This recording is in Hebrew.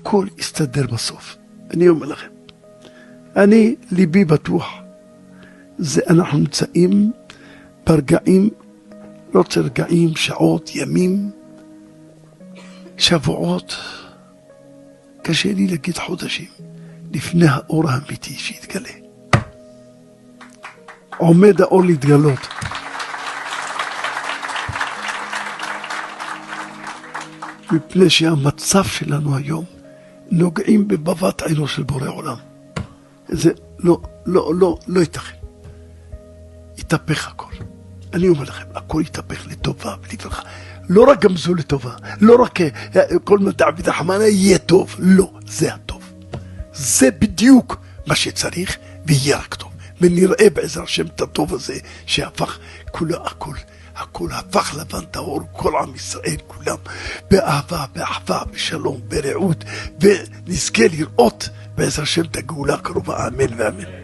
הכל יסתדר בסוף. אני אומר לכם, אני ליבי בטוח, אנחנו נמצאים ברגעים, לא רוצה רגעים, שעות, ימים, שבועות, קשה לי להגיד חודשים, לפני האור האמיתי שיתגלה. עומד האור להתגלות. מפני שהמצב שלנו היום נוגעים בבבת עינו של בורא עולם. זה לא ייתכן. יתהפך הכל. אני אומר לכם, הכל יתהפך לטובה ולברכה. לא רק גם זו לטובה, לא רק כל מדע ותחמנה יהיה טוב, לא, זה הטוב. זה בדיוק מה שצריך ויהיה רק טוב. ונראה בעזר השם את הטוב הזה שהפך כולו הכל הפך לבן טהור, כל עם ישראל כולם באהבה, באחווה, בשלום, ברעות, ונזכה לראות בעזר השם את הגאולה הקרובה, אמן ואמן.